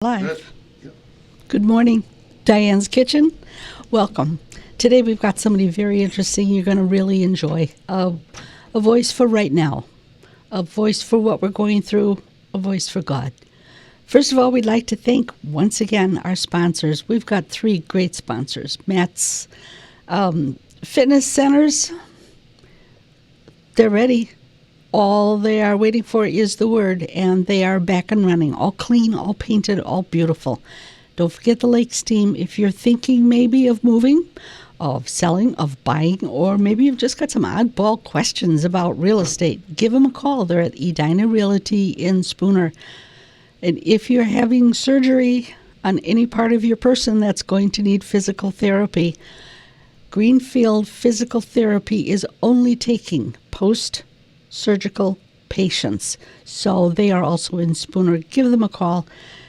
Live. Good morning, Diane's Kitchen. Welcome. Today we've got somebody very interesting you're going to really enjoy. A voice for right now, a voice for what we're going through, a voice for God. First of all, we'd like to thank once again our sponsors. We've got three great sponsors. Matt's Fitness Centers, they're ready. All they are waiting for is the word, and they are back and running, all clean, all painted, all beautiful. Don't forget the lake steam. If you're thinking maybe of moving, of selling, of buying, or maybe you've just got some oddball questions about real estate, give them a call. They're at Edina Realty in Spooner. And if you're having surgery on any part of your person that's going to need physical therapy, Greenfield Physical Therapy is only taking post-surgical patients. So they are also in Spooner. Give them a call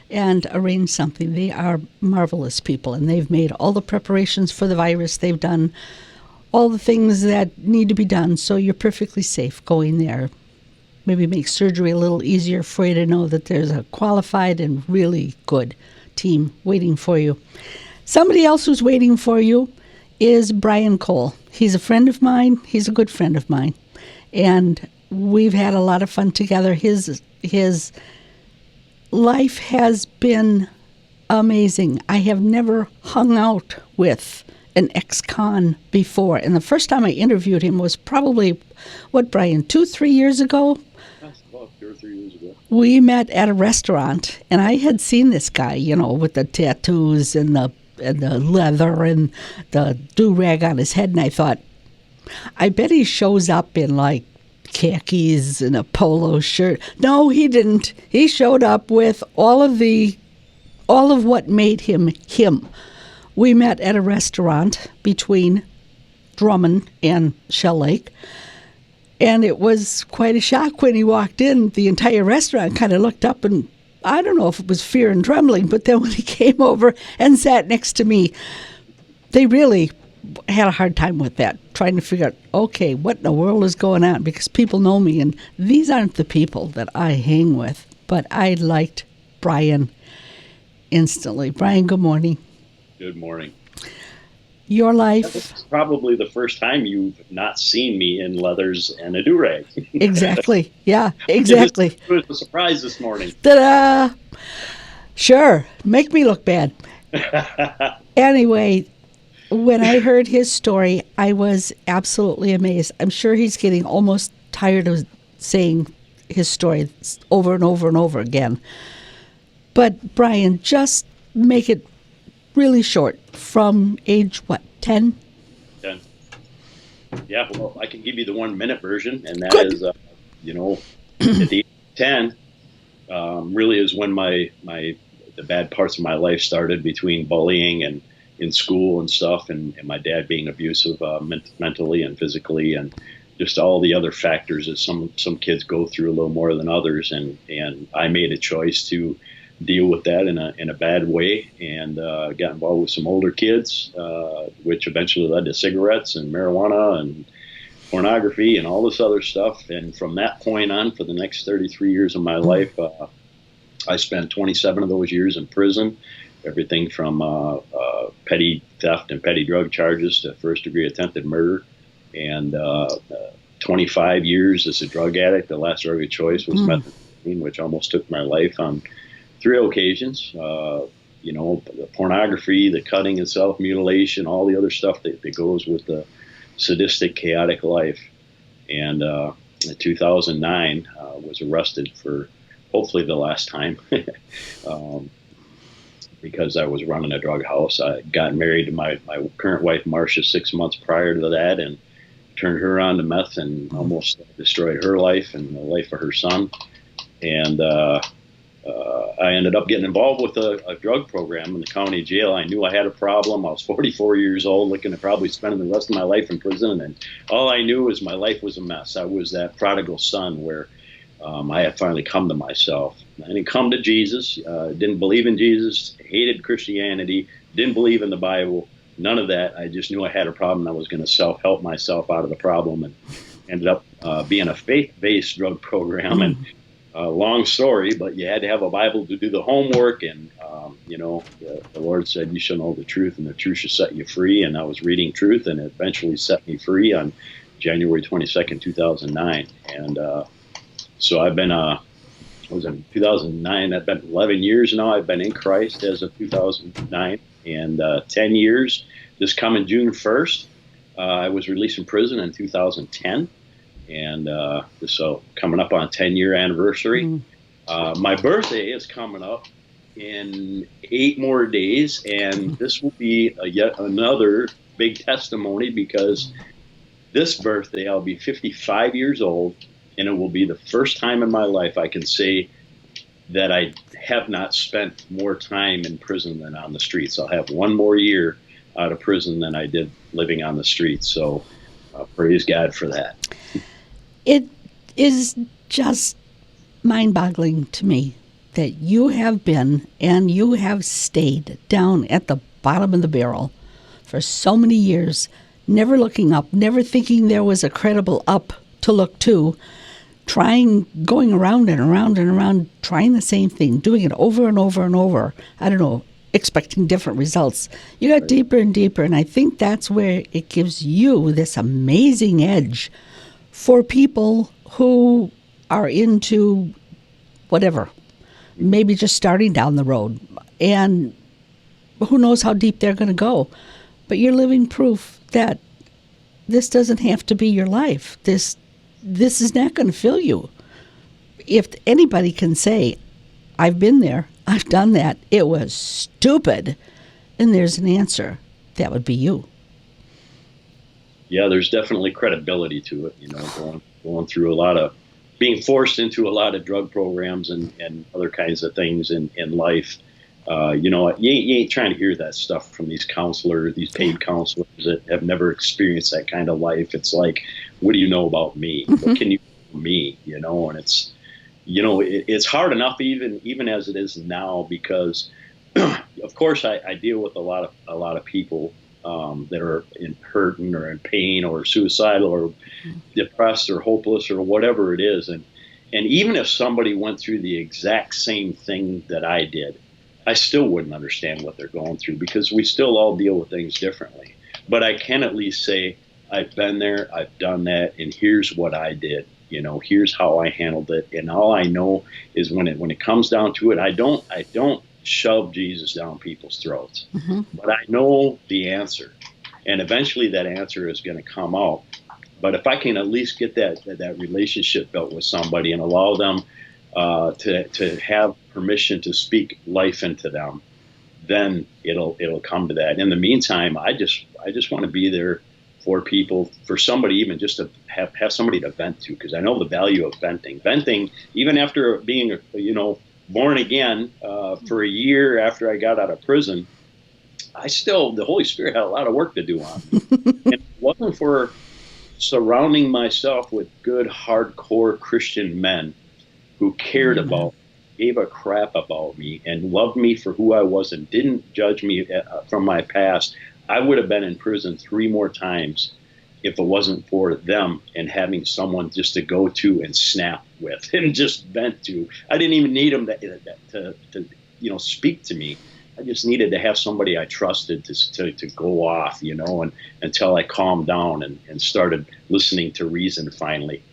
and arrange something. They are marvelous people, and they've made all the preparations for the virus. They've done all the things that need to be done, so you're perfectly safe going there. Maybe make surgery a little easier for you to know that there's a qualified and really good team waiting for you. Somebody else who's waiting for you is Brian Cole. He's a friend of mine. He's a good friend of mine. And we've had a lot of fun together. His life has been amazing. I have never hung out with an ex-con before. And the first time I interviewed him was probably, Brian, 2-3 years ago? That's about 2 or 3 years ago. We met at a restaurant, and I had seen this guy, with the tattoos and the leather and the do-rag on his head, and I thought, I bet he shows up in like khakis and a polo shirt. No, he didn't. He showed up with all of what made him him. We met at a restaurant between Drummond and Shell Lake, and it was quite a shock when he walked in. The entire restaurant kind of looked up, and I don't know if it was fear and trembling, but then when he came over and sat next to me, they really had a hard time with that, trying to figure out, okay, what in the world is going on? Because people know me, and these aren't the people that I hang with. But I liked Brian instantly. Brian, good morning. Good morning. Your life. This is probably the first time you've not seen me in leathers and a do-rag. Exactly. Yeah, exactly. It was a surprise this morning. Ta-da! Sure. Make me look bad. Anyway, when I heard his story, I was absolutely amazed. I'm sure he's getting almost tired of saying his story over and over and over again. But Brian, just make it really short. From age, 10? 10. Yeah, well, I can give you the 1-minute version, and that Good. is, at the age of 10, really is when the bad parts of my life started, between bullying and in school and stuff, and my dad being abusive mentally and physically, and just all the other factors that some kids go through a little more than others. And I made a choice to deal with that in a bad way, and got involved with some older kids, which eventually led to cigarettes and marijuana and pornography and all this other stuff. And from that point on, for the next 33 years of my life, I spent 27 of those years in prison. Everything from petty theft and petty drug charges to first-degree attempted murder, and 25 years as a drug addict. The last drug of choice was methamphetamine, which almost took my life on 3 occasions. The pornography, the cutting and self-mutilation, all the other stuff that goes with the sadistic, chaotic life. And in 2009, was arrested for hopefully the last time. Because I was running a drug house. I got married to my current wife, Marcia, 6 months prior to that, and turned her on to meth and almost destroyed her life and the life of her son. And I ended up getting involved with a drug program in the county jail. I knew I had a problem. I was 44 years old, looking at probably spending the rest of my life in prison, and all I knew was my life was a mess. I was that prodigal son where I had finally come to myself. I didn't come to Jesus, didn't believe in Jesus, hated Christianity, didn't believe in the Bible, none of that. I just knew I had a problem. I was going to self-help myself out of the problem, and ended up being a faith-based drug program. And long story, but you had to have a Bible to do the homework, and the Lord said, you shall know the truth, and the truth shall set you free. And I was reading truth, and it eventually set me free on January 22nd, 2009. And so I've been, it was in 2009. I've been 11 years now. I've been in Christ as of 2009, and 10 years this coming June 1st. I was released from prison in 2010, and so coming up on a 10-year anniversary. My birthday is coming up in 8 more days, and this will be yet another big testimony, because this birthday I'll be 55 years old, and it will be the first time in my life I can say that I have not spent more time in prison than on the streets. I'll have 1 more year out of prison than I did living on the streets. So praise God for that. It is just mind-boggling to me that you have been and you have stayed down at the bottom of the barrel for so many years, never looking up, never thinking there was a credible up to look to, going around and around and around, trying the same thing, doing it over and over and over. I don't know, expecting different results. You got deeper and deeper, and I think that's where it gives you this amazing edge for people who are into whatever, maybe just starting down the road, and who knows how deep they're going to go. But you're living proof that this doesn't have to be your life. This is not going to fill you. If anybody can say, I've been there, I've done that, it was stupid, and there's an answer, that would be you. Yeah, there's definitely credibility to it, going through being forced into a lot of drug programs and other kinds of things in life. You ain't trying to hear that stuff from these counselors, these paid counselors that have never experienced that kind of life. It's like, what do you know about me? What can you do for me? And it's, it's hard enough even as it is now, because of course I deal with a lot of people that are hurting or in pain or suicidal or depressed or hopeless or whatever it is. And even if somebody went through the exact same thing that I did, I still wouldn't understand what they're going through, because we still all deal with things differently. But I can at least say, I've been there, I've done that, and here's what I did. Here's how I handled it. And all I know is when it comes down to it, I don't shove Jesus down people's throats. But I know the answer. And eventually that answer is going to come out. But if I can at least get that relationship built with somebody and allow them to have permission to speak life into them, then it'll come to that. In the meantime, I just want to be there for people, for somebody, even just to have somebody to vent to, because I know the value of venting. Venting, even after being born again for a year after I got out of prison, the Holy Spirit had a lot of work to do on me. And if it wasn't for surrounding myself with good, hardcore Christian men who cared about, gave a crap about me, and loved me for who I was and didn't judge me from my past, I would have been in prison 3 more times if it wasn't for them and having someone just to go to and snap with and just vent to. I didn't even need them to speak to me. I just needed to have somebody I trusted to go off, and until I calmed down and started listening to reason finally.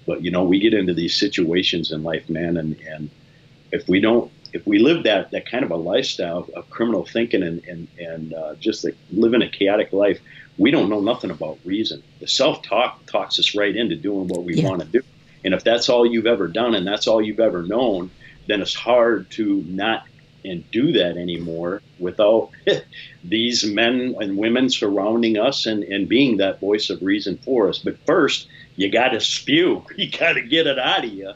But, we get into these situations in life, man, and if we live that kind of a lifestyle of criminal thinking and just living a chaotic life, we don't know nothing about reason. The self-talk talks us right into doing what we want to do. And if that's all you've ever done and that's all you've ever known, then it's hard to not and do that anymore without these men and women surrounding us and being that voice of reason for us. But first, you got to spew. You got to get it out of you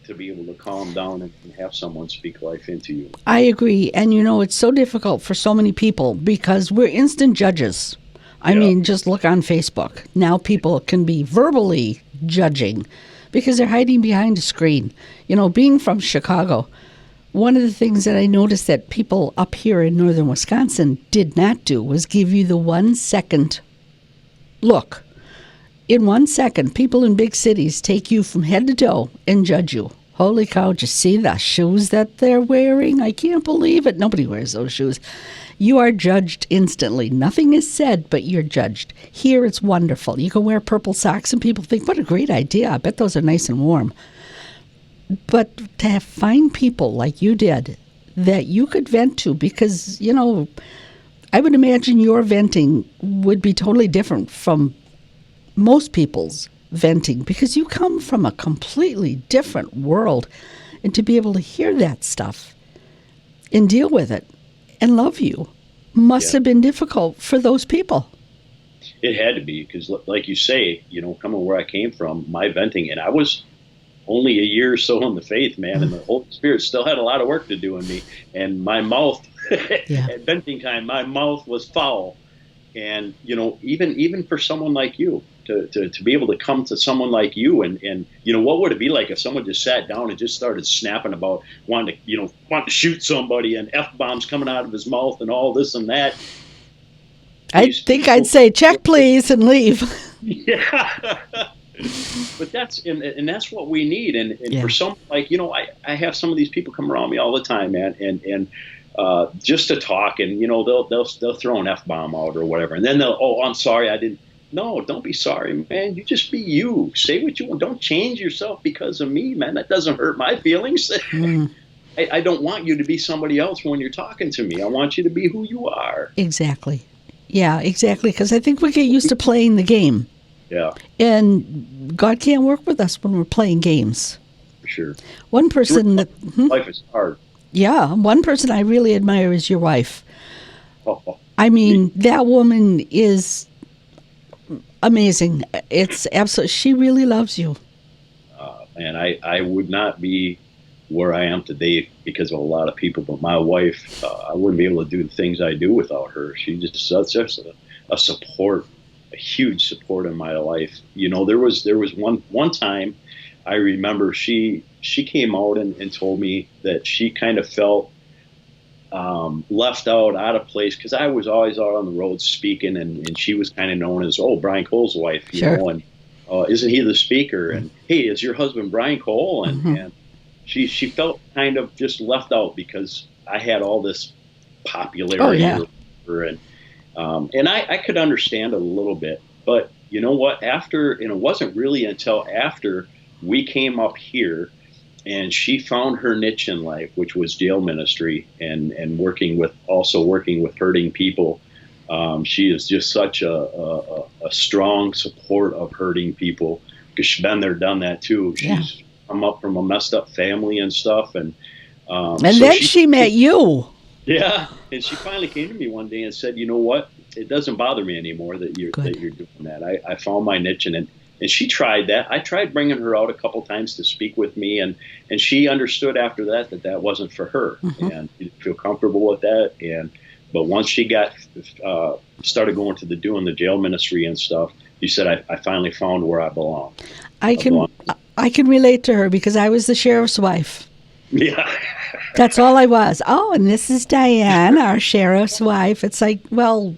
to be able to calm down and have someone speak life into you. I agree. And, it's so difficult for so many people because we're instant judges. I mean, just look on Facebook. Now people can be verbally judging because they're hiding behind a screen. Being from Chicago, one of the things that I noticed that people up here in northern Wisconsin did not do was give you the 1 second look. In 1 second, people in big cities take you from head to toe and judge you. holy cow, just see the shoes that they're wearing. I can't believe it. Nobody wears those shoes. You are judged instantly. Nothing is said, but you're judged. Here, it's wonderful. You can wear purple socks, and people think, what a great idea. I bet those are nice and warm. But to find people like you did that you could vent to, because, I would imagine your venting would be totally different from most people's venting, because you come from a completely different world. And to be able to hear that stuff and deal with it and love you must have been difficult for those people. It had to be, because like you say, coming where I came from, my venting, and I was only a year or so in the faith, man, and the Holy Spirit still had a lot of work to do in me. And my mouth, at venting time, my mouth was foul. And, even for someone like you, to be able to come to someone like you and what would it be like if someone just sat down and just started snapping about wanting to shoot somebody and F-bombs coming out of his mouth and all this and that. I think I'd say, check please and leave. Yeah. But that's what we need. And for someone like, I have some of these people come around me all the time, man, and just to talk, and they'll throw an F-bomb out or whatever, and then I'm sorry, I didn't. No, don't be sorry, man. You just be you. Say what you want. Don't change yourself because of me, man. That doesn't hurt my feelings. I don't want you to be somebody else when you're talking to me. I want you to be who you are. Exactly. Yeah, exactly. Because I think we get used to playing the game. Yeah. And God can't work with us when we're playing games. For sure. One person life is hard. Yeah, one person I really admire is your wife. Oh. I mean, that woman is amazing. It's absolutely, she really loves you. And I would not be where I am today because of a lot of people, but my wife, I wouldn't be able to do the things I do without her. She's just such a support, a huge support in my life. There was one time I remember she came out and told me that she kind of felt left out of place, because I was always out on the road speaking, and she was kind of known as, Brian Cole's wife, and isn't he the speaker? And hey, is your husband Brian Cole? And she felt kind of just left out because I had all this popularity. And I could understand a little bit, but you know what? And it wasn't really until after we came up here and she found her niche in life, which was jail ministry and working with hurting people. She is just such a strong support of hurting people, because she's been there, done that too. She's come up from a messed up family and stuff. And then she met you. Yeah. And she finally came to me one day and said, you know what? It doesn't bother me anymore that you're doing that. I found my niche in it. And she tried that. I tried bringing her out a couple times to speak with me, and she understood after that wasn't for her, and she didn't feel comfortable with that. But once she got started going to doing the jail ministry and stuff, she said, I finally found where I belong. I can relate to her, because I was the sheriff's wife. Yeah. That's all I was. And this is Diane, our sheriff's wife. It's like, well,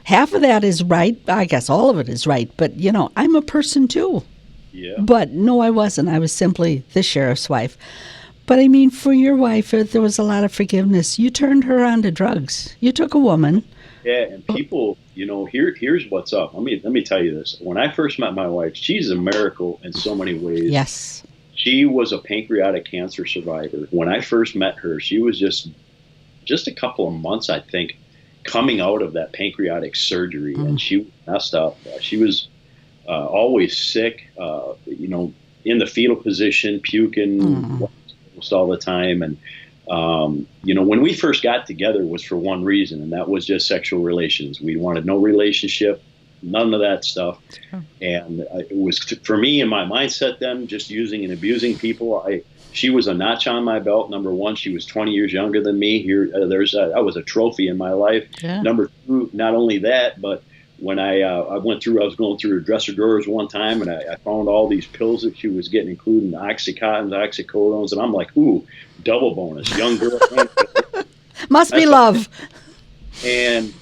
half of that is right. I guess all of it is right. But, I'm a person too. Yeah. But no, I wasn't. I was simply the sheriff's wife. But I mean, for your wife, there was a lot of forgiveness. You turned her on to drugs. You took a woman. Yeah, and people, here's what's up. Let me tell you this. When I first met my wife, she's a miracle in so many ways. Yes. She was a pancreatic cancer survivor. When I first met her, she was just a couple of months, I think, coming out of that pancreatic surgery, and she messed up. She was always sick, in the fetal position, puking almost all the time. And, when we first got together was for one reason, and that was just sexual relations. We wanted no relationship, none of that stuff. And it was, for me, in my mindset then, just using and abusing people. She was a notch on my belt. Number one, she was 20 years younger than me. I was a trophy in my life. Yeah. Number two, not only that, but when I was going through her dresser drawers one time, and I found all these pills that she was getting, including Oxycontins, oxycodones, and I'm like, ooh, double bonus, young girl. Must be love. And,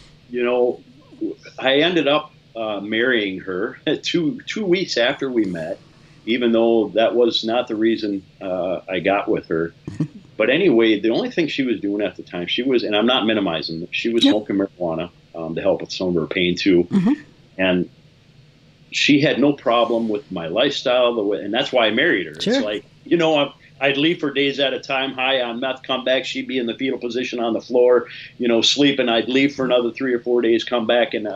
I ended up marrying her 2 weeks after we met. even though that was not the reason I got with her. But anyway, the only thing she was doing at the time, she was, and I'm not minimizing, she was smoking marijuana to help with some of her pain too. And she had no problem with my lifestyle, and that's why I married her. Sure. It's like, I'd leave for days at a time, high on meth, come back, she'd be in the fetal position on the floor, sleeping. I'd leave for another 3 or 4 days, come back, and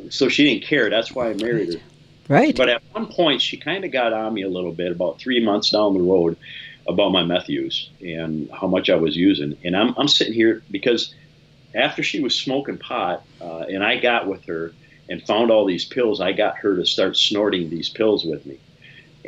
so she didn't care. That's why I married her. Right. But at one point, she kind of got on me a little bit about 3 months down the road about my meth use and how much I was using. And I'm sitting here because after she was smoking pot and I got with her and found all these pills, I got her to start snorting these pills with me.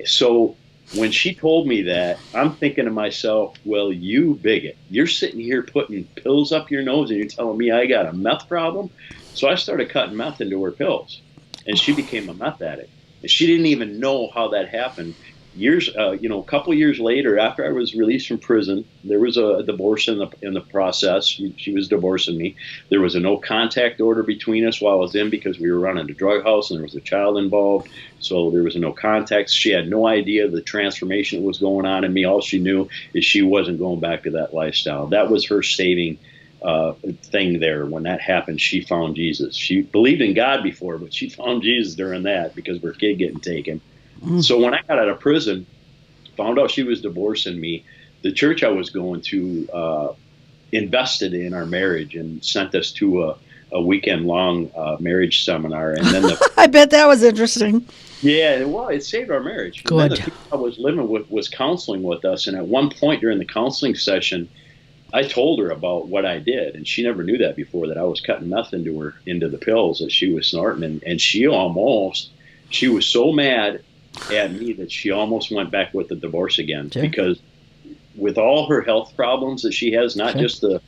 So when she told me that, I'm thinking to myself, well, you bigot, you're sitting here putting pills up your nose and you're telling me I got a meth problem? So I started cutting meth into her pills, and she became a meth addict. And she didn't even know how that happened. A couple years later, after I was released from prison, there was a divorce in the process. She was divorcing me. There was a no contact order between us while I was in because we were running a drug house and there was a child involved. So there was a no contact. She had no idea the transformation that was going on in me. All she knew is she wasn't going back to that lifestyle. That was her saving thing there. When that happened, she found Jesus. She believed in God before, but she found Jesus during that because of her kid getting taken. So when I got out of prison, found out she was divorcing me, the church I was going to invested in our marriage and sent us to a weekend-long marriage seminar. And then I bet that was interesting. Yeah, well, it saved our marriage. Good. And then the people I was living with was counseling with us. And at one point during the counseling session, I told her about what I did. And she never knew that before, that I was cutting meth into the pills that she was snorting. And she was so mad at me that she almost went back with the divorce again. Sure. Because with all her health problems that she has, not just the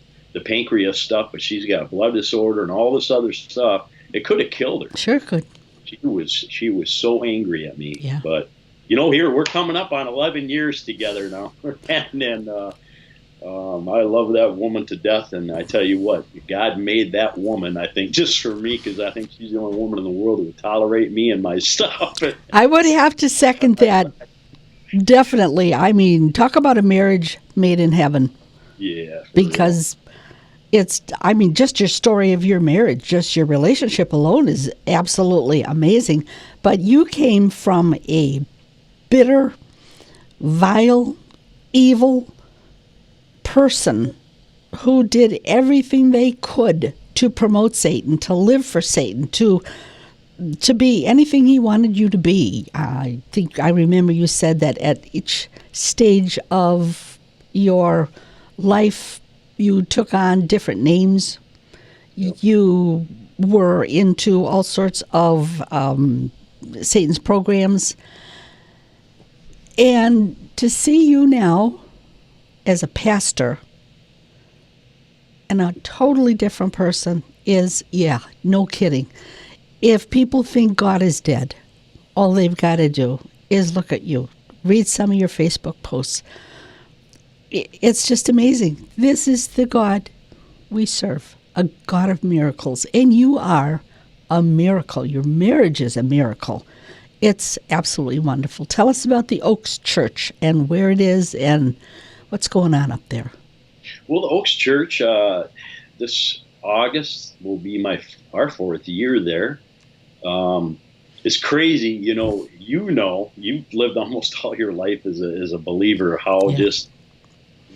pancreas stuff, but she's got a blood disorder and all this other stuff, it could have killed her. Sure could. She was so angry at me. Yeah. But here we're coming up on 11 years together now, and I love that woman to death. And I tell you what, God made that woman, I think, just for me, because I think she's the only woman in the world who would tolerate me and my stuff. I would have to second that. Definitely. I mean, talk about a marriage made in heaven. Yeah. Because just your story of your marriage, just your relationship alone is absolutely amazing. But you came from a bitter, vile, evil person who did everything they could to promote Satan, to live for Satan, to be anything he wanted you to be. I think I remember you said that at each stage of your life, you took on different names. Yep. You were into all sorts of Satan's programs. And to see you now as a pastor and a totally different person is, no kidding. If people think God is dead, all they've got to do is look at you, read some of your Facebook posts. It's just amazing. This is the God we serve, a God of miracles. And you are a miracle. Your marriage is a miracle. It's absolutely wonderful. Tell us about the Oaks Church and where it is and what's going on up there. Well, the Oaks Church, this August will be our 4th year there. It's crazy, you've lived almost all your life as a believer, how just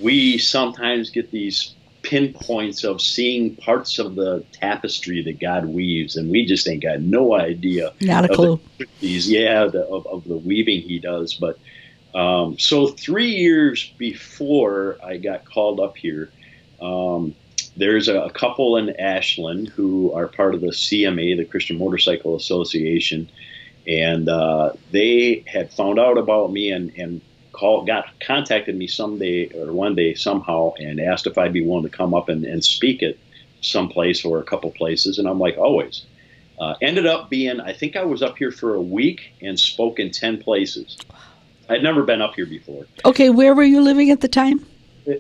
we sometimes get these pinpoints of seeing parts of the tapestry that God weaves, and we just ain't got no idea. Not a clue. Of the weaving he does. But so 3 years before I got called up here, there's a couple in Ashland who are part of the CMA, the Christian Motorcycle Association, and they had found out about me and contacted me one day somehow and asked if I'd be willing to come up and speak at some place or a couple places, and I'm like, always. Ended up being, I think I was up here for a week and spoke in 10 places. I'd never been up here before. Okay, where were you living at the time?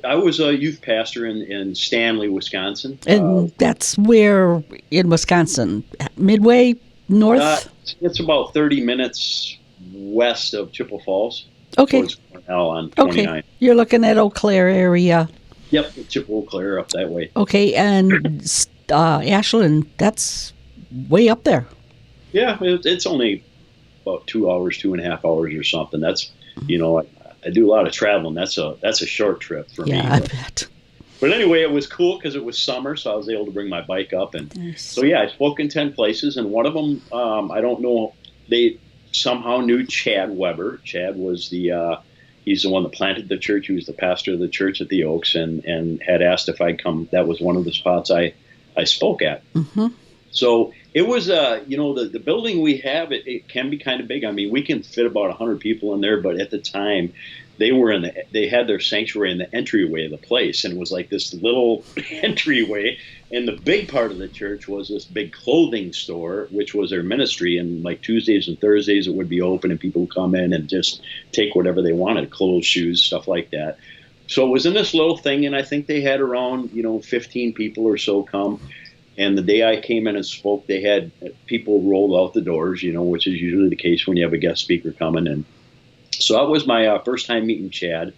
I was a youth pastor in Stanley, Wisconsin. And that's where in Wisconsin? Midway, north? It's about 30 minutes west of Chippewa Falls. Okay. Towards Cornell on 29. Okay. You're looking at Eau Claire area. Yep, Chippewa Claire up that way. Okay, and Ashland, that's way up there. Yeah, it's only about 2 hours, 2.5 hours or something. That's, I do a lot of traveling. That's a short trip for me. Yeah, I bet. But anyway, it was cool because it was summer, so I was able to bring my bike up. And Nice. so, yeah, I spoke in 10 places, and one of them, I don't know, they somehow knew Chad Weber. Chad was he's the one that planted the church. He was the pastor of the church at the Oaks, and had asked if I'd come. That was one of the spots I spoke at. Mm-hmm. So it was, the building we have, it can be kind of big. I mean, we can fit about 100 people in there, but at the time, they had their sanctuary in the entryway of the place, and it was like this little entryway. And the big part of the church was this big clothing store, which was their ministry. And like Tuesdays and Thursdays, it would be open, and people would come in and just take whatever they wanted, clothes, shoes, stuff like that. So it was in this little thing, and I think they had around 15 people or so come. And the day I came in and spoke, they had people rolled out the doors, which is usually the case when you have a guest speaker coming in. So that was my first time meeting Chad.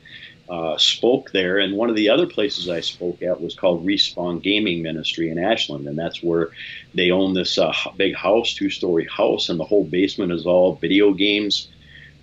Spoke there, and one of the other places I spoke at was called Respawn Gaming Ministry in Ashland, and that's where they own this big house, 2-story house, and the whole basement is all video games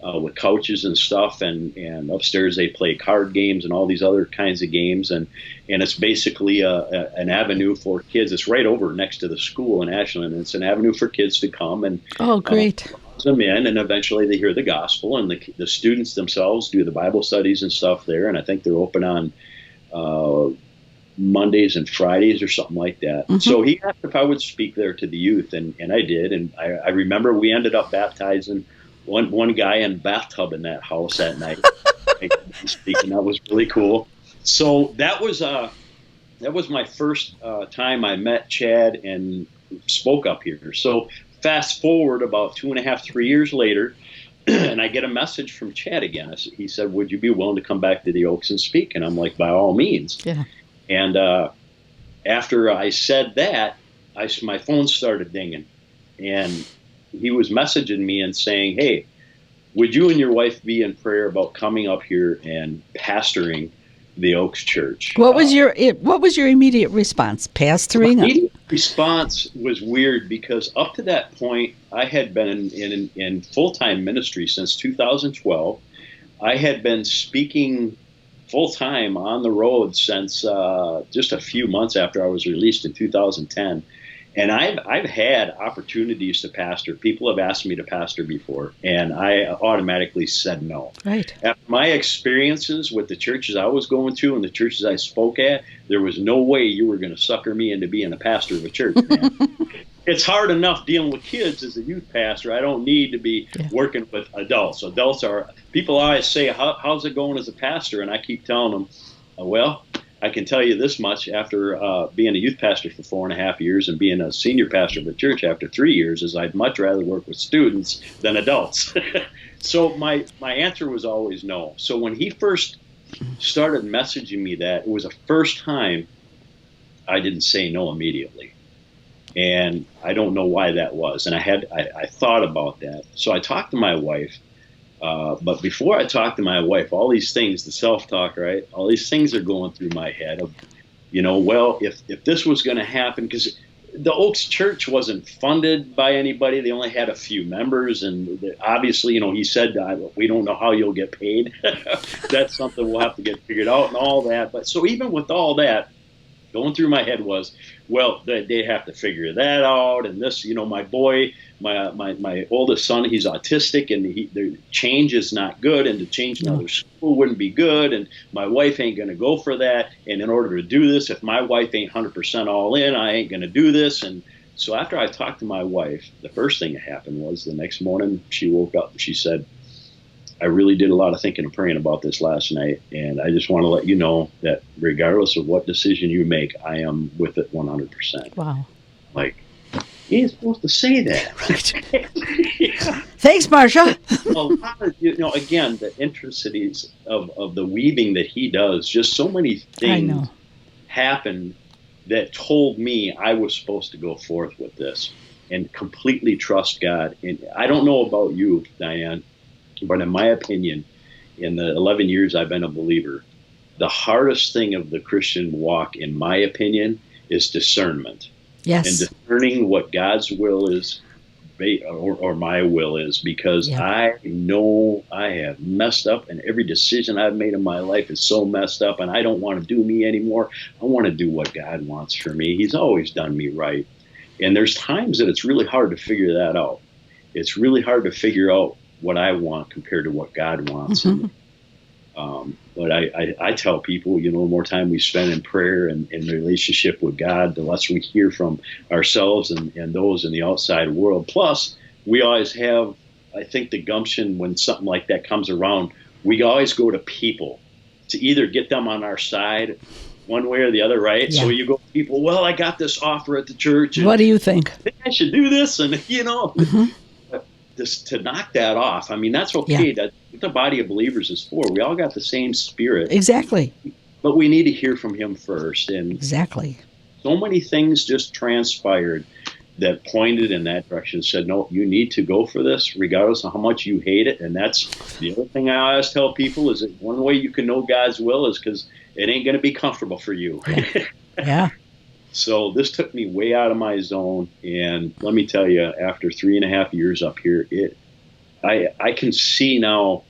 with couches and stuff, and upstairs they play card games and all these other kinds of games, and it's basically an avenue for kids. It's right over next to the school in Ashland, and it's an avenue for kids to come and great. Them in, and eventually they hear the gospel, and the students themselves do the Bible studies and stuff there, and I think they're open on Mondays and Fridays or something like that. Mm-hmm. So he asked if I would speak there to the youth, and I did, and I remember we ended up baptizing one guy in bathtub in that house that night. Speaking, that was really cool. So that was my first time I met Chad and spoke up here. So fast forward about 2.5, 3 years later, and I get a message from Chad again. He said, "Would you be willing to come back to the Oaks and speak?" And I'm like, "By all means." Yeah. And after I said that, my phone started dinging, and he was messaging me and saying, "Hey, would you and your wife be in prayer about coming up here and pastoring the Oaks Church?" What was your immediate response? Pastoring? My immediate response was weird because up to that point, I had been in full-time ministry since 2012. I had been speaking full-time on the road since just a few months after I was released in 2010. And I've had opportunities to pastor. People have asked me to pastor before, and I automatically said no. Right. After my experiences with the churches I was going to and the churches I spoke at, there was no way you were going to sucker me into being a pastor of a church, man. It's hard enough dealing with kids as a youth pastor. I don't need to be working with adults. Adults are, people always say, how's it going as a pastor? And I keep telling them, well, I can tell you this much, after being a youth pastor for 4.5 years and being a senior pastor of a church after 3 years, is I'd much rather work with students than adults. So my answer was always no. So when he first started messaging me that, it was the first time I didn't say no immediately. And I don't know why that was. And I thought about that. So I talked to my wife. But before I talked to my wife, all these things, the self-talk, right? All these things are going through my head of, well, if this was going to happen, because the Oaks Church wasn't funded by anybody. They only had a few members. And obviously, he said, we don't know how you'll get paid. That's something we'll have to get figured out and all that. But so even with all that, going through my head was, well, they have to figure that out. And this, my boy, my oldest son, he's autistic, and the change is not good. And to change another school wouldn't be good. And my wife ain't going to go for that. And in order to do this, if my wife ain't 100% all in, I ain't going to do this. And so after I talked to my wife, the first thing that happened was the next morning she woke up and she said, I really did a lot of thinking and praying about this last night, and I just want to let you know that regardless of what decision you make, I am with it 100%. Wow. Like, he ain't supposed to say that. Right. Yeah. Thanks, Marcia. A lot of, again, the intricacies of the weaving that he does, just so many things happened that told me I was supposed to go forth with this and completely trust God. And I don't know about you, Diane, But in my opinion, in the 11 years I've been a believer, the hardest thing of the Christian walk, in my opinion, is discernment. And Yes. discerning what God's will is or my will is, because Yeah. I know I have messed up, and every decision I've made in my life is so messed up, and I don't want to do me anymore. I want to do what God wants for me. He's always done me right. And there's times that it's really hard to figure that out. It's really hard to figure out what I want compared to what God wants. Mm-hmm. But I tell people, the more time we spend in prayer and in relationship with God, the less we hear from ourselves and those in the outside world. Plus, we always have, I think, the gumption when something like that comes around, we always go to people to either get them on our side one way or the other, right? Yeah. So you go to people, well, I got this offer at the church. And What do you think? I think I should do this. And, Mm-hmm. Just to knock that off. I mean, that's okay. Yeah. That's what the body of believers is for. We all got the same spirit. Exactly. But we need to hear from him first. And exactly. So many things just transpired that pointed in that direction, said, no, you need to go for this regardless of how much you hate it. And that's the other thing I always tell people is that one way you can know God's will is because it ain't going to be comfortable for you. Yeah. Yeah. So this took me way out of my zone, and let me tell you, after 3.5 years up here, I can see now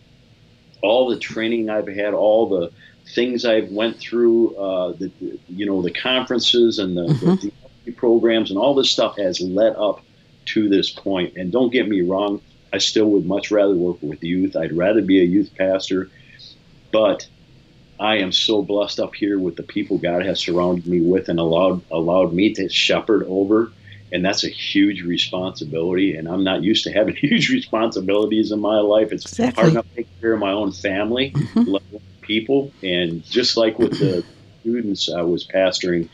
all the training I've had, all the things I've went through, the conferences and the programs and all this stuff has led up to this point. And don't get me wrong, I still would much rather work with youth. I'd rather be a youth pastor, but I am so blessed up here with the people God has surrounded me with and allowed me to shepherd over. And that's a huge responsibility. And I'm not used to having huge responsibilities in my life. It's hard enough to take care of my own family, let alone people. And just like with the students I was pastoring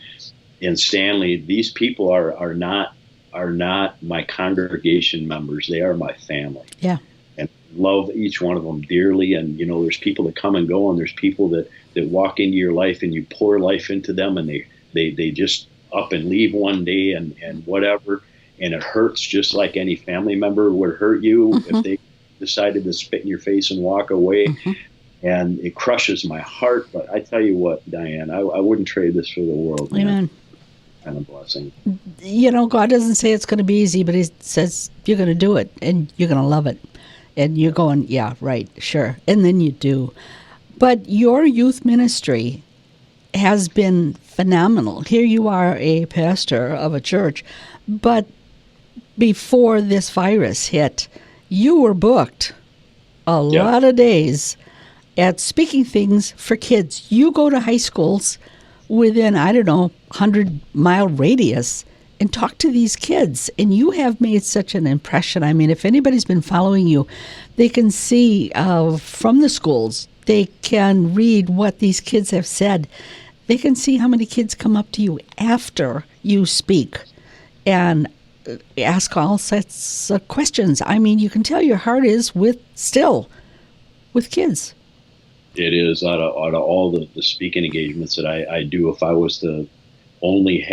in Stanley, these people are not my congregation members. They are my family. Yeah. And love each one of them dearly. And, there's people that come and go, and there's people that walk into your life and you pour life into them, and they just up and leave one day and whatever. And it hurts just like any family member would hurt you if they decided to spit in your face and walk away. And it crushes my heart. But I tell you what, Diane, I wouldn't trade this for the world. Amen. Kind of blessing. God doesn't say it's going to be easy, but he says you're going to do it and you're going to love it. And you're going, yeah, right, sure. And then you do. But your youth ministry has been phenomenal. Here you are, a pastor of a church, but before this virus hit, you were booked a lot of days at speaking things for kids. You go to high schools within, 100-mile radius and talk to these kids. And you have made such an impression. I mean, if anybody's been following you, they can see from the schools, they can read what these kids have said. They can see how many kids come up to you after you speak and ask all sorts of questions. I mean, you can tell your heart is with kids. It is. Out of all the speaking engagements that I do, if I was to only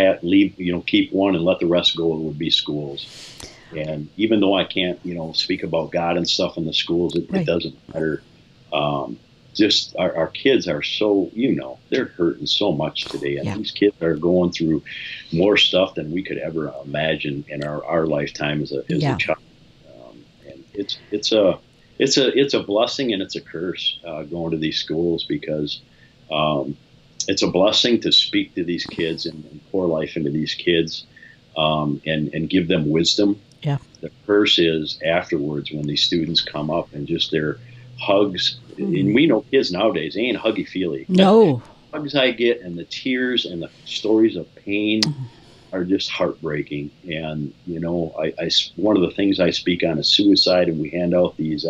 keep one and let the rest go, it would be schools. And even though I can't, speak about God and stuff in the schools, it doesn't matter. Just our kids are so, they're hurting so much today. And these kids are going through more stuff than we could ever imagine in our lifetime as a child. And it's a blessing and it's a curse going to these schools, because it's a blessing to speak to these kids and pour life into these kids and give them wisdom. Yeah. The curse is afterwards when these students come up and just their hugs. And we know kids nowadays, they ain't huggy-feely. No. The hugs I get and the tears and the stories of pain are just heartbreaking. And, one of the things I speak on is suicide, and we hand out these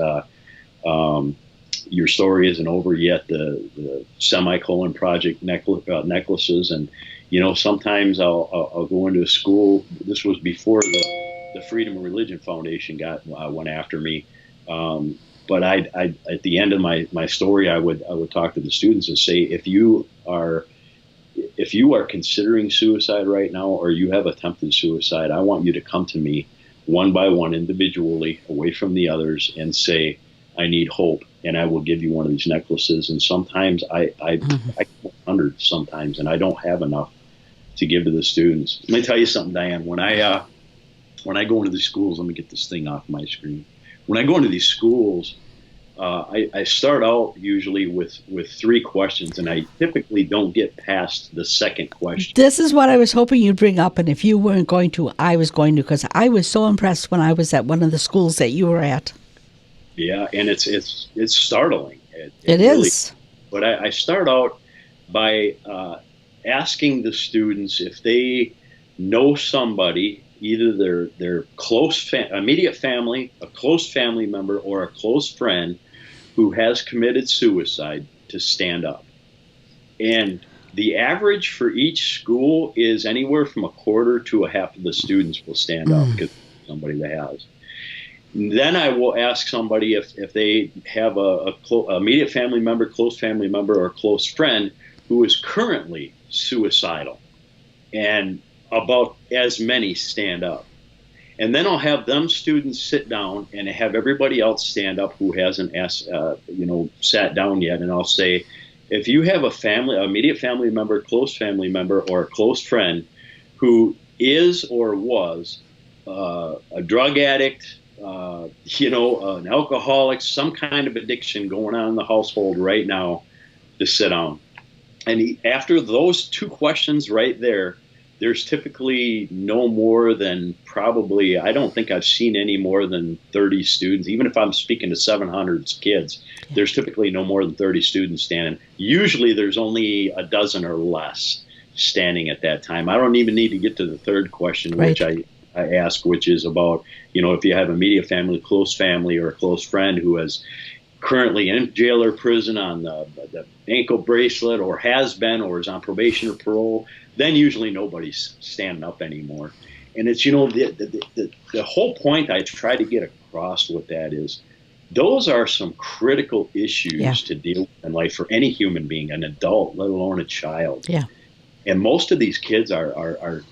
Your Story Isn't Over Yet, the Semicolon Project necklaces. And, sometimes I'll go into a school. This was before the Freedom of Religion Foundation went after me. But I at the end of my story, I would talk to the students and say, if you are considering suicide right now, or you have attempted suicide, I want you to come to me one by one, individually, away from the others, and say, I need hope, and I will give you one of these necklaces. And sometimes I get hundreds sometimes, and I don't have enough to give to the students. Let me tell you something, Diane. When I go into these schools, let me get this thing off my screen. When I go into these schools, I start out usually with 3 questions, and I typically don't get past the second question. This is what I was hoping you'd bring up, and if you weren't going to, I was going to, because I was so impressed when I was at one of the schools that you were at. Yeah, and it's startling. It really is. But I start out by asking the students if they know somebody, either their close immediate family, a close family member, or a close friend who has committed suicide, to stand up. And the average for each school is anywhere from a quarter to a half of the students will stand up because somebody that has. Then I will ask somebody if they have a immediate family member, close family member, or close friend who is currently suicidal. And about as many stand up. And then I'll have them students sit down and have everybody else stand up who hasn't sat down yet. And I'll say, if you have a immediate family member, close family member, or a close friend who is or was a drug addict, an alcoholic, some kind of addiction going on in the household right now, to sit down. And after those 2 questions right there, there's typically no more than probably, I don't think I've seen any more than 30 students. Even if I'm speaking to 700 kids, there's typically no more than 30 students standing. Usually there's only a dozen or less standing at that time. I don't even need to get to the 3rd question, right, which I ask, which is about, if you have immediate family, close family, or a close friend who is currently in jail or prison on the ankle bracelet, or has been, or is on probation or parole, then usually nobody's standing up anymore. And it's, the whole point I try to get across with that is those are some critical issues to deal with in life for any human being, an adult, let alone a child. Yeah. And most of these kids are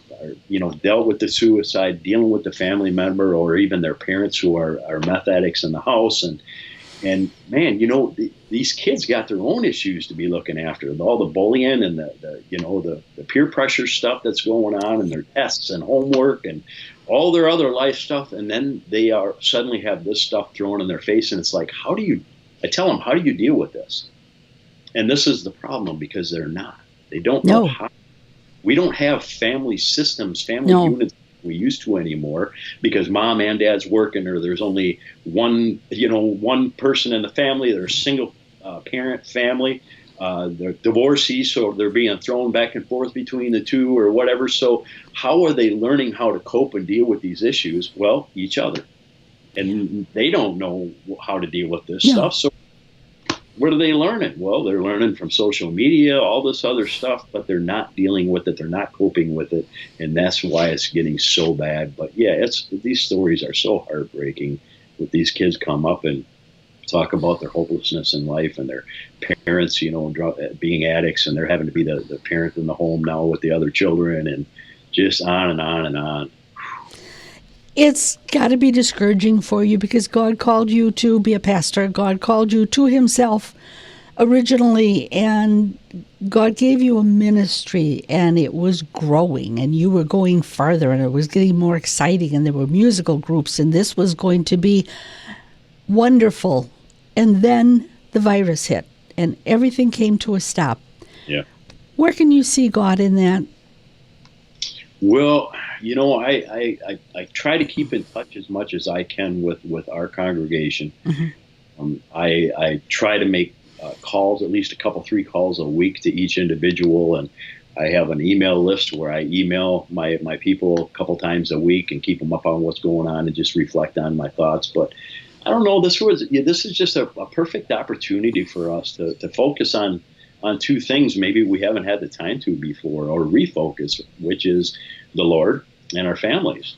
dealt with the suicide, dealing with the family member, or even their parents who are meth addicts in the house. And man, these kids got their own issues to be looking after. All the bullying and the peer pressure stuff that's going on, and their tests and homework and all their other life stuff. And then they suddenly have this stuff thrown in their face. And it's like, I tell them, how do you deal with this? And this is the problem, because they don't know how. We don't have family systems, family units we used to anymore, because mom and dad's working, or there's only one person in the family. They're a single parent family. They're divorcee, so they're being thrown back and forth between the two or whatever. So how are they learning how to cope and deal with these issues? Well, each other. And they don't know how to deal with this stuff. So what are they learning? Well, they're learning from social media, all this other stuff, but they're not dealing with it. They're not coping with it. And that's why it's getting so bad. But yeah, these stories are so heartbreaking. With these kids come up and talk about their hopelessness in life, and their parents, being addicts, and they're having to be the parent in the home now with the other children, and just on and on and on. It's got to be discouraging for you, because God called you to be a pastor. God called you to himself originally, and God gave you a ministry, and it was growing, and you were going farther, and it was getting more exciting, and there were musical groups, and this was going to be wonderful. And then the virus hit, and everything came to a stop. Yeah. Where can you see God in that? Well, I try to keep in touch as much as I can with our congregation. Mm-hmm. I try to make calls, at least 3 calls a week to each individual, and I have an email list where I email my people a couple times a week and keep them up on what's going on and just reflect on my thoughts. But I don't know, this is just a perfect opportunity for us to focus on 2 things maybe we haven't had the time to before, or refocus, which is the Lord and our families.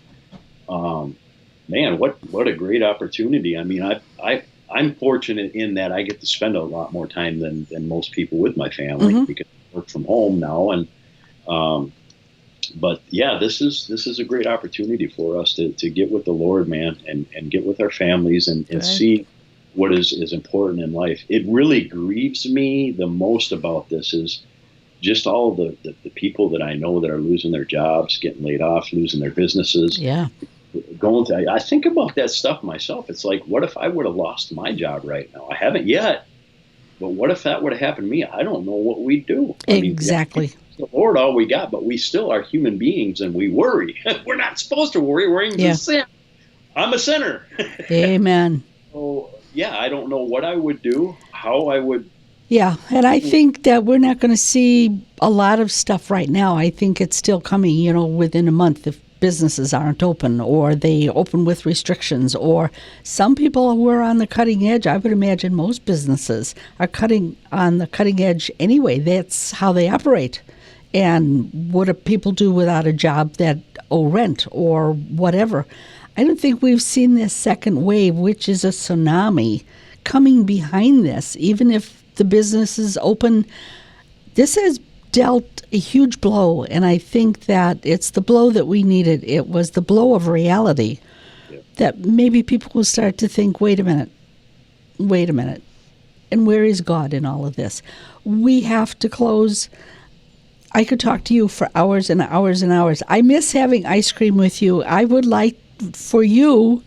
Man, what a great opportunity. I mean, I'm fortunate in that I get to spend a lot more time than most people with my family, mm-hmm. because I work from home now. And but yeah, this is a great opportunity for us to get with the Lord, man, and get with our families and see what is important in life. It really grieves me the most about this is just all the people that I know that are losing their jobs, getting laid off, losing their businesses. Yeah. I think about that stuff myself. It's like, what if I would have lost my job right now? I haven't yet, but what if that would have happened to me? I don't know what we'd do. Exactly. I mean, the Lord, all we got, but we still are human beings and we worry. We're not supposed to worry. We're in sin. I'm a sinner. Amen. So, yeah, I don't know what I would do, how I would. Yeah, and I think that we're not going to see a lot of stuff right now. I think it's still coming, within a month if businesses aren't open or they open with restrictions, or some people were on the cutting edge. I would imagine most businesses are on the cutting edge anyway. That's how they operate. And what do people do without a job that owe rent or whatever? I don't think we've seen this second wave, which is a tsunami, coming behind this. Even if the business is open, this has dealt a huge blow, and I think that it's the blow that we needed. It was the blow of reality that maybe people will start to think, wait a minute, and where is God in all of this? We have to close. I could talk to you for hours and hours and hours. I miss having ice cream with you. I would like for you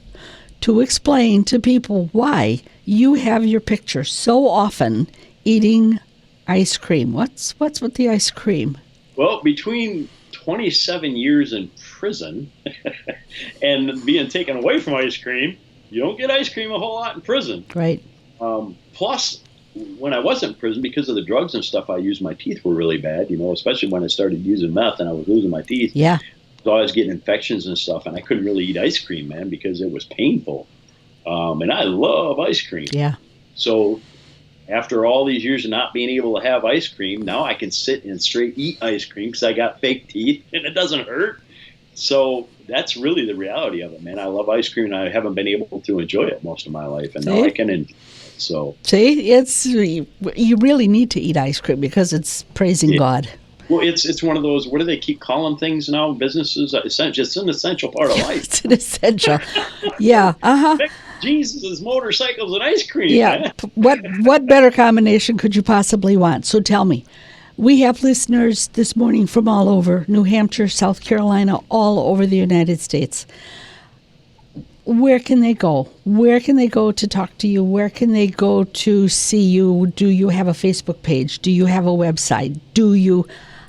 to explain to people why you have your picture so often eating ice cream. What's with the ice cream? Well, between 27 years in prison and being taken away from ice cream, you don't get ice cream a whole lot in prison. Right. Plus, when I was in prison, because of the drugs and stuff I used, my teeth were really bad, especially when I started using meth and I was losing my teeth. Yeah. So I was getting infections and stuff, and I couldn't really eat ice cream, man, because it was painful. And I love ice cream. Yeah. So after all these years of not being able to have ice cream, now I can sit and straight eat ice cream because I got fake teeth and it doesn't hurt. So that's really the reality of it, man. I love ice cream and I haven't been able to enjoy it most of my life, and now I can enjoy it. So see, you really need to eat ice cream because it's praising God. Well, it's one of those, what do they keep calling things now? Businesses, it's an essential part of life. It's an essential. Yeah. Uh-huh. Jesus, motorcycles and ice cream. Yeah. What better combination could you possibly want? So tell me. We have listeners this morning from all over, New Hampshire, South Carolina, all over the United States. Where can they go? Where can they go to talk to you? Where can they go to see you? Do you have a Facebook page? Do you have a website?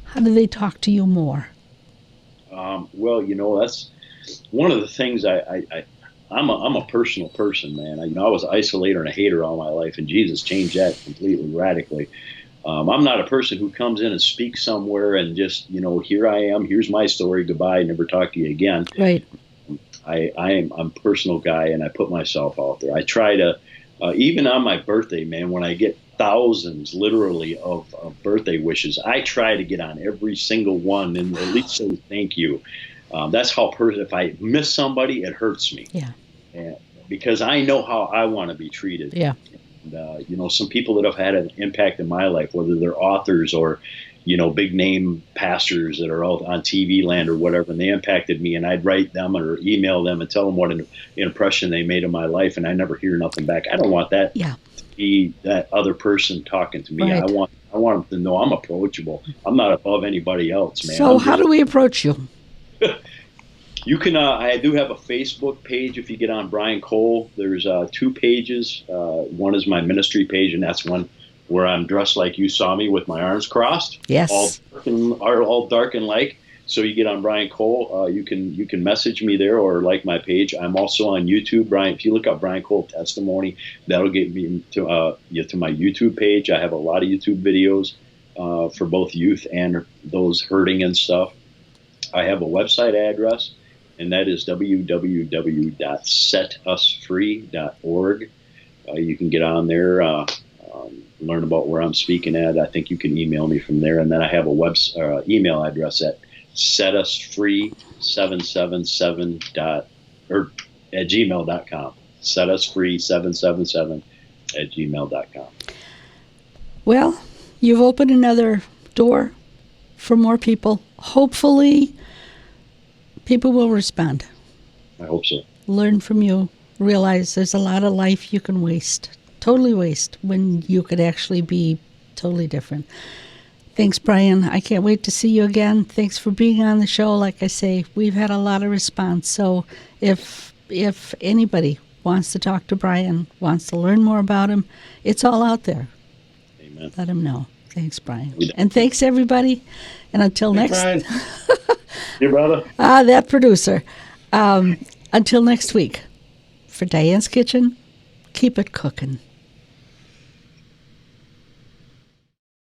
How do they talk to you more? Well, that's one of the things I'm a personal person, man. I was an isolator and a hater all my life, and Jesus changed that completely, radically. I'm not a person who comes in and speaks somewhere and just, here I am, here's my story, goodbye, never talk to you again. Right. I'm a personal guy, and I put myself out there. I try to, even on my birthday, man, when I get thousands, literally, of birthday wishes, I try to get on every single one and at least say thank you. That's how if I miss somebody, it hurts me. Yeah. Because I know how I want to be treated. Yeah. And, some people that have had an impact in my life, whether they're authors or, big name pastors that are out on TV land or whatever, and they impacted me, and I'd write them or email them and tell them what an impression they made on my life, and I never hear nothing back. I don't want that to be that other person talking to me. Right. I want them to know I'm approachable. I'm not above anybody else, man. So how do we approach you? You can. I do have a Facebook page. If you get on Brian Cole, there's 2 pages. One is my ministry page, and that's one where I'm dressed like you saw me with my arms crossed. Yes. All dark and like. So you get on Brian Cole. You can message me there or like my page. I'm also on YouTube, Brian. If you look up Brian Cole Testimony, that'll get me to my YouTube page. I have a lot of YouTube videos for both youth and those hurting and stuff. I have a website address, and that is www.setusfree.org. You can get on there, learn about where I'm speaking at. I think you can email me from there. And then I have a email address at setusfree777 at gmail.com. setusfree777 @gmail.com. Well, you've opened another door for more people. Hopefully, people will respond. I hope so. Learn from you. realize there's a lot of life you can waste, totally waste, when you could actually be totally different. Thanks, Brian. I can't wait to see you again. Thanks for being on the show. Like I say, we've had a lot of response. So if anybody wants to talk to Brian, wants to learn more about him, it's all out there. Amen. Let him know. Thanks, Brian. And thanks, everybody. And until next... Brian. Your brother. that producer. Until next week, for Diane's Kitchen, keep it cooking.